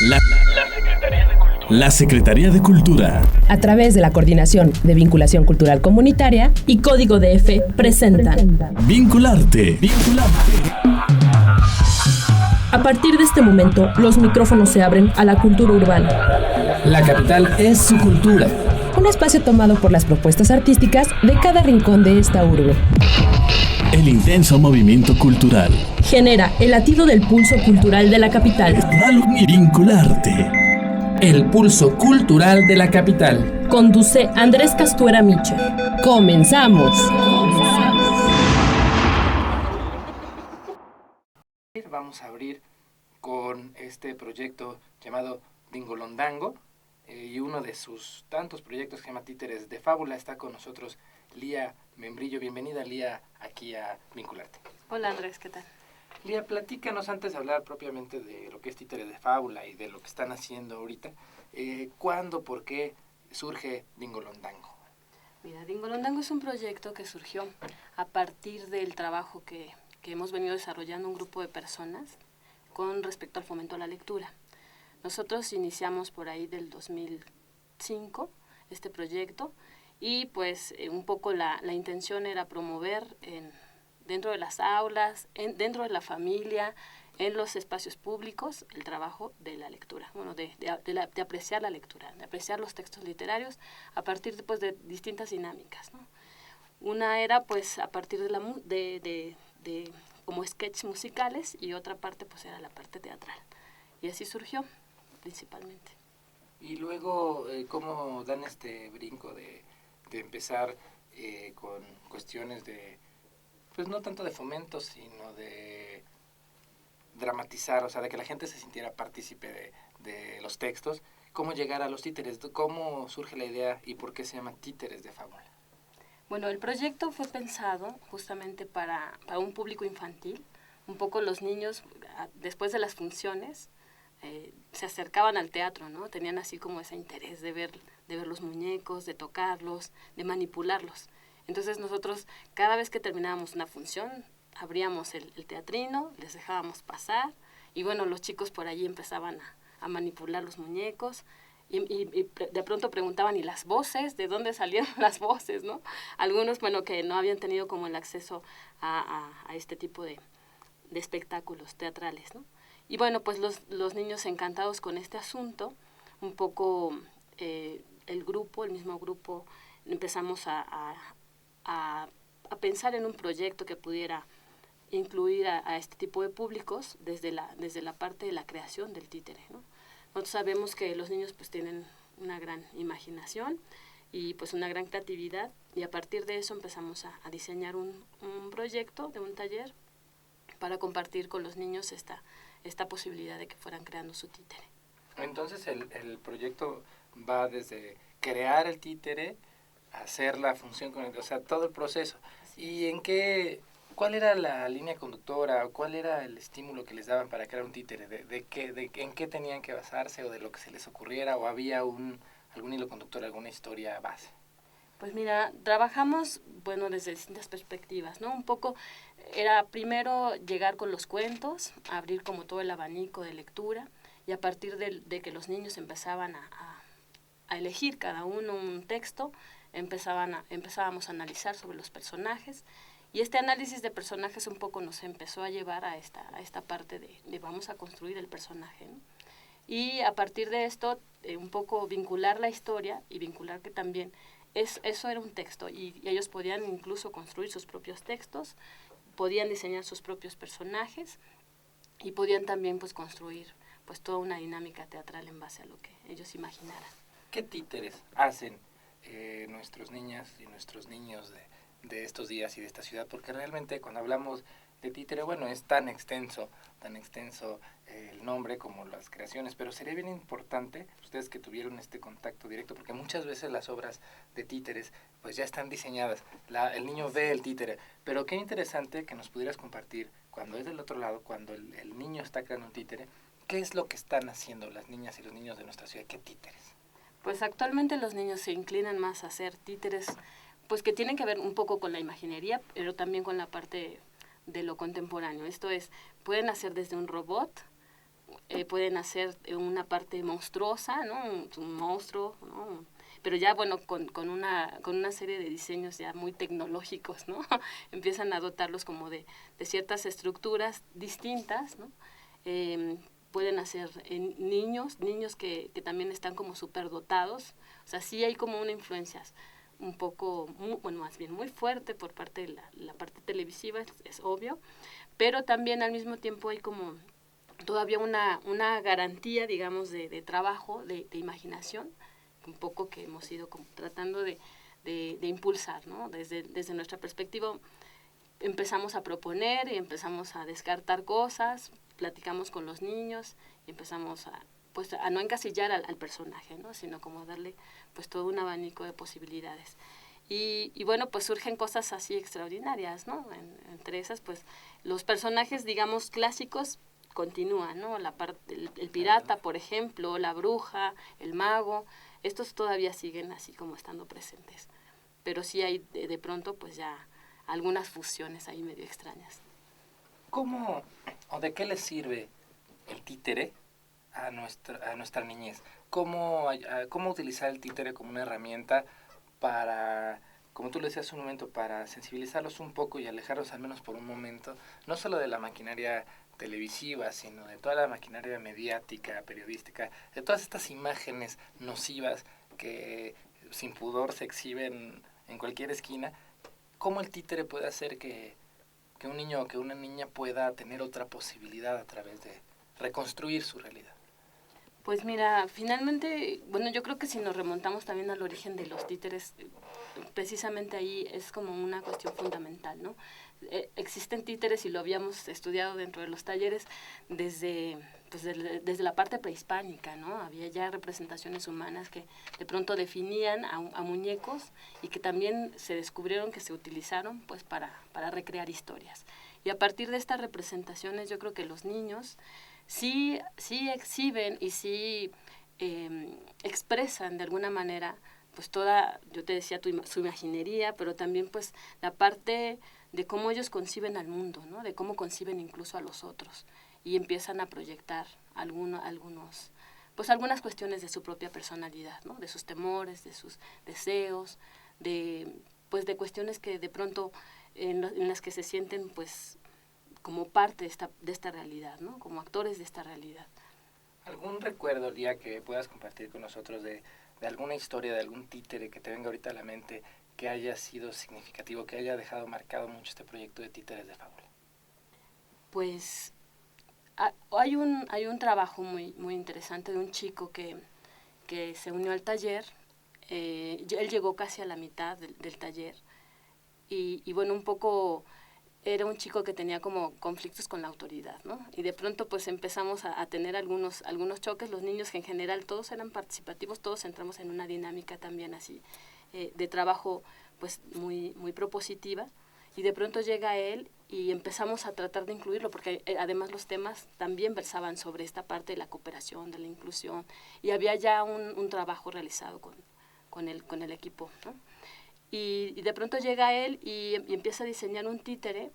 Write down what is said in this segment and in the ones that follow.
La Secretaría de Cultura, a través de la Coordinación de Vinculación Cultural Comunitaria y Código DF, presentan Vincularte. A partir de este momento, los micrófonos se abren a la cultura urbana. La capital es su cultura. Un espacio tomado por las propuestas artísticas de cada rincón de esta urbe. El intenso movimiento cultural Genera el latido del pulso cultural de la capital. Vincularte. El pulso cultural de la capital. Conduce Andrés Castuera Miche. ¡Comenzamos! Vamos a abrir con este proyecto llamado Dingolondango y uno de sus tantos proyectos que se llama Títeres de Fábula. Está con nosotros Lía Membrillo. Bienvenida, Lía, aquí a Vincularte. Hola Andrés, ¿qué tal? Lía, platícanos antes de hablar propiamente de lo que es Títeres de Fábula y de lo que están haciendo ahorita. ¿Cuándo, por qué surge Dingolondango? Mira, Dingolondango es un proyecto que surgió a partir del trabajo que hemos venido desarrollando un grupo de personas con respecto al fomento a la lectura. Nosotros iniciamos por ahí del 2005 este proyecto y pues un poco la intención era promover dentro de las aulas, dentro de la familia, en los espacios públicos, el trabajo de la lectura, bueno, de apreciar la lectura, de apreciar los textos literarios a partir pues, de distintas dinámicas, ¿no? Una era pues a partir de como sketches musicales y otra parte pues era la parte teatral. Y así surgió principalmente. Y luego, ¿cómo dan este brinco de empezar con cuestiones de, pues no tanto de fomento, sino de dramatizar, o sea, de que la gente se sintiera partícipe de los textos? ¿Cómo llegar a los títeres? ¿Cómo surge la idea y por qué se llama Títeres de Fábula? Bueno, el proyecto fue pensado justamente para un público infantil. Un poco los niños, después de las funciones, se acercaban al teatro, ¿no? Tenían así como ese interés de ver los muñecos, de tocarlos, de manipularlos. Entonces nosotros, cada vez que terminábamos una función, abríamos el teatrino, les dejábamos pasar, y bueno, los chicos por allí empezaban a manipular los muñecos, y de pronto preguntaban, ¿y las voces? ¿De dónde salieron las voces, no? Algunos, bueno, que no habían tenido como el acceso a este tipo de espectáculos teatrales, ¿no? Y bueno, pues los niños encantados con este asunto, un poco el mismo grupo, empezamos a pensar en un proyecto que pudiera incluir a este tipo de públicos desde la parte de la creación del títere, ¿no? Nosotros sabemos que los niños pues tienen una gran imaginación y pues una gran creatividad, y a partir de eso empezamos a diseñar un proyecto de un taller para compartir con los niños esta posibilidad de que fueran creando su títere. Entonces el proyecto va desde crear el títere, hacer la función con o sea, todo el proceso. ¿Y cuál era la línea conductora o cuál era el estímulo que les daban para crear un títere? ¿En qué tenían que basarse o de lo que se les ocurriera, o había algún hilo conductor, alguna historia base? Pues mira, trabajamos, bueno, desde distintas perspectivas, ¿no? Un poco era primero llegar con los cuentos, abrir como todo el abanico de lectura, y a partir de que los niños empezaban a elegir cada uno un texto, empezábamos a analizar sobre los personajes, y este análisis de personajes un poco nos empezó a llevar a esta parte de vamos a construir el personaje, ¿no? Y a partir de esto, un poco vincular la historia y vincular que también eso era un texto, y ellos podían incluso construir sus propios textos, podían diseñar sus propios personajes y podían también pues construir pues toda una dinámica teatral en base a lo que ellos imaginaran. ¿Qué títeres hacen nuestras niñas y nuestros niños de estos días y de esta ciudad? Porque realmente cuando hablamos de títere, bueno, es tan extenso el nombre como las creaciones, pero sería bien importante, ustedes que tuvieron este contacto directo, porque muchas veces las obras de títeres pues ya están diseñadas, el niño ve el títere, pero qué interesante que nos pudieras compartir cuando es del otro lado, cuando el niño está creando un títere, ¿qué es lo que están haciendo las niñas y los niños de nuestra ciudad? ¿Qué títeres? Pues actualmente los niños se inclinan más a hacer títeres pues que tienen que ver un poco con la imaginería, pero también con la parte de lo contemporáneo. Esto es, pueden hacer desde un robot, pueden hacer una parte monstruosa, ¿no? Un monstruo, ¿no? Pero ya, bueno, con una serie de diseños ya muy tecnológicos, ¿no? Empiezan a dotarlos como de ciertas estructuras distintas, ¿no? Pueden hacer niños que también están como superdotados. O sea, sí hay como una influencia un poco, más bien muy fuerte por parte de la parte televisiva, es obvio, pero también al mismo tiempo hay como todavía una garantía, digamos, de trabajo, de imaginación, un poco que hemos ido como tratando de impulsar, ¿no? Desde nuestra perspectiva empezamos a proponer y empezamos a descartar cosas, platicamos con los niños y empezamos a no encasillar al personaje, ¿no? Sino como darle pues todo un abanico de posibilidades. Y bueno, pues surgen cosas así extraordinarias, ¿no? Entre esas, pues los personajes, digamos, clásicos continúan, ¿no? El pirata, por ejemplo, la bruja, el mago, estos todavía siguen así como estando presentes. Pero sí hay de pronto pues ya algunas fusiones ahí medio extrañas. ¿Cómo o de qué le sirve el títere a nuestra niñez? ¿Cómo utilizar el títere como una herramienta para, como tú lo decías un momento, para sensibilizarlos un poco y alejarlos al menos por un momento, no solo de la maquinaria televisiva, sino de toda la maquinaria mediática, periodística, de todas estas imágenes nocivas que sin pudor se exhiben en cualquier esquina? ¿Cómo el títere puede hacer que un niño o que una niña pueda tener otra posibilidad a través de reconstruir su realidad? Pues mira, finalmente, bueno, yo creo que si nos remontamos también al origen de los títeres, precisamente ahí es como una cuestión fundamental, ¿no? Existen títeres y lo habíamos estudiado dentro de los talleres desde la parte prehispánica, ¿no? Había ya representaciones humanas que de pronto definían a muñecos y que también se descubrieron que se utilizaron pues para recrear historias. Y a partir de estas representaciones yo creo que los niños sí exhiben y sí expresan de alguna manera pues toda, yo te decía, su imaginería, pero también pues la parte de cómo ellos conciben al mundo, ¿no? De cómo conciben incluso a los otros y empiezan a proyectar algunas cuestiones de su propia personalidad, ¿no? De sus temores, de sus deseos, de cuestiones que de pronto en las que se sienten pues como parte de esta realidad, ¿no? Como actores de esta realidad. ¿Algún recuerdo, Lía, que puedas compartir con nosotros de alguna historia, de algún títere que te venga ahorita a la mente que haya sido significativo, que haya dejado marcado mucho este proyecto de Títeres de Fábula? Pues hay un trabajo muy, muy interesante de un chico que se unió al taller. Él llegó casi a la mitad del taller y bueno, un poco era un chico que tenía como conflictos con la autoridad, ¿no? Y de pronto pues empezamos a tener algunos choques. Los niños, que en general todos eran participativos, todos entramos en una dinámica también así de trabajo pues muy, muy propositiva, y de pronto llega él y empezamos a tratar de incluirlo, porque además los temas también versaban sobre esta parte de la cooperación, de la inclusión, y había ya un trabajo realizado con el equipo, ¿no? Y de pronto llega él y empieza a diseñar un títere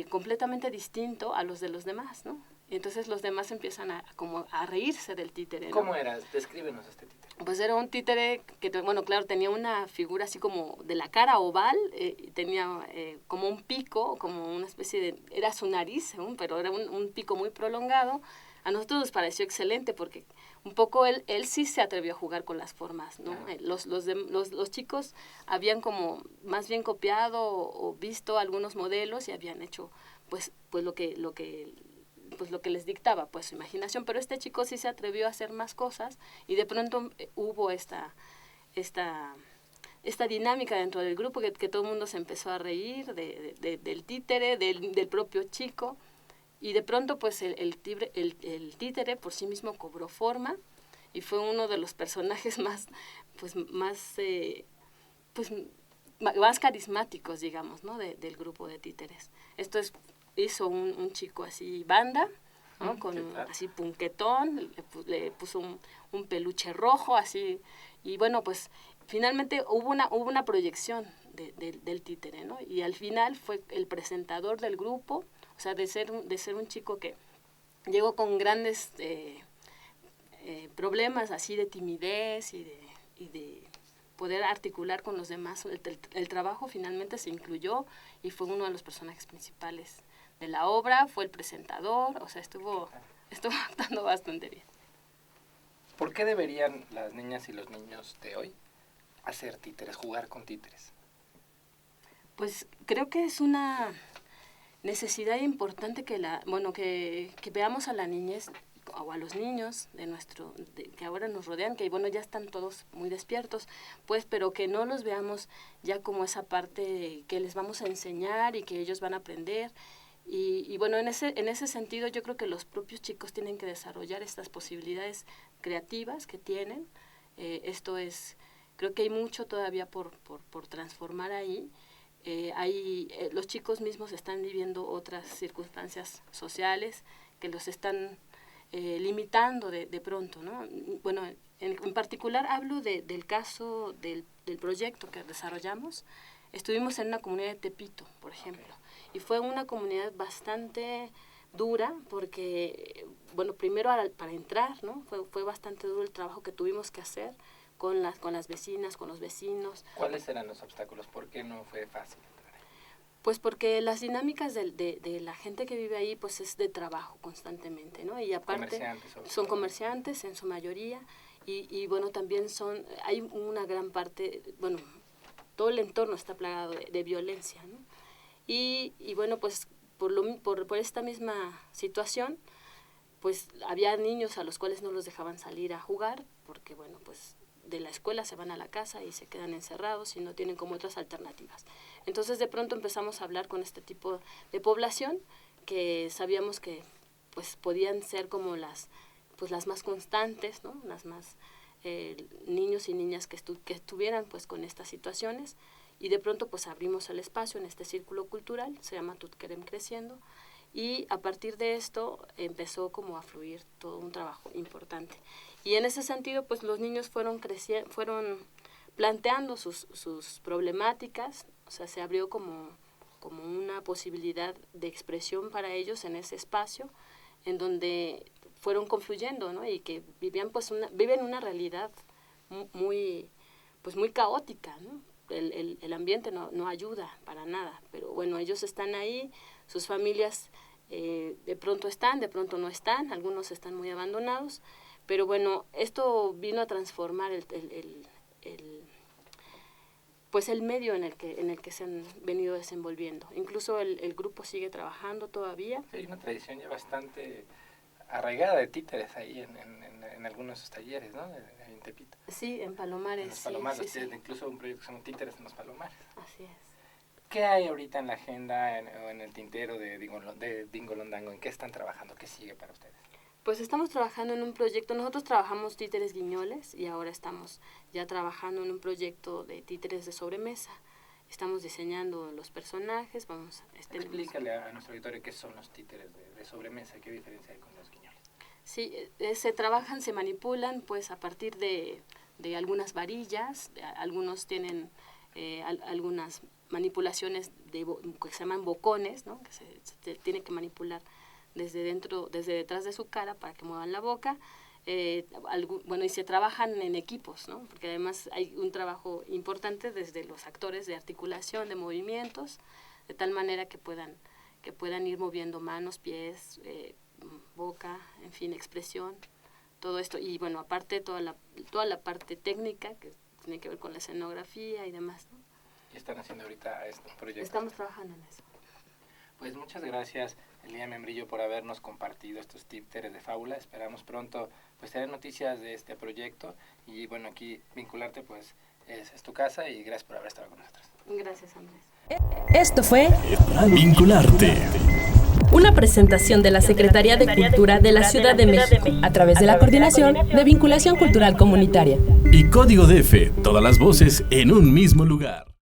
completamente distinto a los de los demás, ¿no? Y entonces los demás empiezan a reírse del títere, ¿no? ¿Cómo era? Descríbenos este títere. Pues era un títere que, bueno, claro, tenía una figura así como de la cara oval, tenía como un pico, como una especie de... Era su nariz, ¿no? Pero era un pico muy prolongado. A nosotros nos pareció excelente porque un poco él sí se atrevió a jugar con las formas, ¿no? Los chicos habían como más bien copiado o visto algunos modelos y habían hecho pues lo que les dictaba pues su imaginación, pero este chico sí se atrevió a hacer más cosas y de pronto hubo esta dinámica dentro del grupo que todo el mundo se empezó a reír del títere, del propio chico, y de pronto pues el títere por sí mismo cobró forma y fue uno de los personajes más carismáticos, digamos, ¿no? del grupo de títeres. Hizo un chico así banda, ¿no? Así punquetón, le puso un peluche rojo así, y bueno, pues finalmente hubo una proyección del títere, ¿no? Y al final fue el presentador del grupo, o sea, de ser un chico que llegó con grandes problemas así de timidez y de poder articular con los demás. El trabajo finalmente se incluyó y fue uno de los personajes principales de la obra, fue el presentador, o sea, estuvo actuando bastante bien. ¿Por qué deberían las niñas y los niños de hoy hacer títeres, jugar con títeres? Pues creo que es una necesidad importante que veamos a la niñez o a los niños que ahora nos rodean, que bueno, ya están todos muy despiertos, pues, pero que no los veamos ya como esa parte que les vamos a enseñar y que ellos van a aprender. Y bueno, en ese sentido yo creo que los propios chicos tienen que desarrollar estas posibilidades creativas que tienen. Creo que hay mucho todavía por transformar ahí. Los chicos mismos están viviendo otras circunstancias sociales que los están limitando de pronto, ¿no? Bueno, en particular hablo del caso del proyecto que desarrollamos. Estuvimos en una comunidad de Tepito, por ejemplo, y fue una comunidad bastante dura porque, bueno, primero para entrar, ¿no? Fue bastante duro el trabajo que tuvimos que hacer con las vecinas, con los vecinos. ¿Cuáles eran los obstáculos? ¿Por qué no fue fácil? Pues porque las dinámicas de la gente que vive ahí pues es de trabajo constantemente, ¿no? Y aparte son comerciantes en su mayoría y bueno, también hay una gran parte, bueno, todo el entorno está plagado de violencia, ¿no? Y bueno, pues por esta misma situación, pues había niños a los cuales no los dejaban salir a jugar porque, bueno, pues de la escuela se van a la casa y se quedan encerrados y no tienen como otras alternativas. Entonces de pronto empezamos a hablar con este tipo de población que sabíamos que pues podían ser como las más constantes, ¿no? Las más niños y niñas que estuvieran pues con estas situaciones y de pronto pues abrimos el espacio en este círculo cultural, se llama Tutquerem Creciendo, y a partir de esto empezó como a fluir todo un trabajo importante. Y en ese sentido, pues los niños fueron planteando sus problemáticas, o sea, se abrió como una posibilidad de expresión para ellos en ese espacio, en donde fueron confluyendo, ¿no? Y que viven una realidad muy caótica, ¿no? El ambiente no ayuda para nada, pero bueno, ellos están ahí, sus familias de pronto están, de pronto no están, algunos están muy abandonados, pero bueno, esto vino a transformar el medio en el que se han venido desenvolviendo. Incluso el grupo sigue trabajando todavía. Hay una tradición ya bastante arraigada de títeres ahí en algunos de esos talleres, ¿no? En Tepito. Sí, en Palomares. En los Palomares, sí. Incluso un proyecto que se llama Títeres en los Palomares. Así es. ¿Qué hay ahorita en la agenda o en el tintero de Dingolondango? ¿En qué están trabajando? ¿Qué sigue para ustedes? Pues estamos trabajando en un proyecto, nosotros trabajamos títeres guiñoles y ahora estamos ya trabajando en un proyecto de títeres de sobremesa. Estamos diseñando los personajes, Explícale a nuestro auditorio qué son los títeres de sobremesa y qué diferencia hay con los guiñoles. Sí, se manipulan pues a partir de algunas varillas, algunos tienen algunas manipulaciones que se llaman bocones, ¿no? Que se tiene que manipular desde detrás de su cara para que muevan la boca. Y se trabajan en equipos, ¿no? Porque además hay un trabajo importante desde los actores de articulación, de movimientos, de tal manera que puedan ir moviendo manos, pies, boca, en fin, expresión, todo esto. Y bueno, aparte toda la parte técnica que tiene que ver con la escenografía y demás, ¿no? ¿Qué están haciendo ahorita este proyecto? Estamos trabajando en eso. Pues muchas gracias, Elía Membrillo, por habernos compartido estos títeres de fábula. Esperamos pronto pues tener noticias de este proyecto y bueno, aquí Vincularte pues es tu casa y gracias por haber estado con nosotros. Gracias, Andrés. Esto fue Vincularte. Una presentación de la Secretaría de Cultura de la Ciudad de México. a través de la Coordinación de Vinculación Cultural Comunitaria. Y Código DF, todas las voces en un mismo lugar.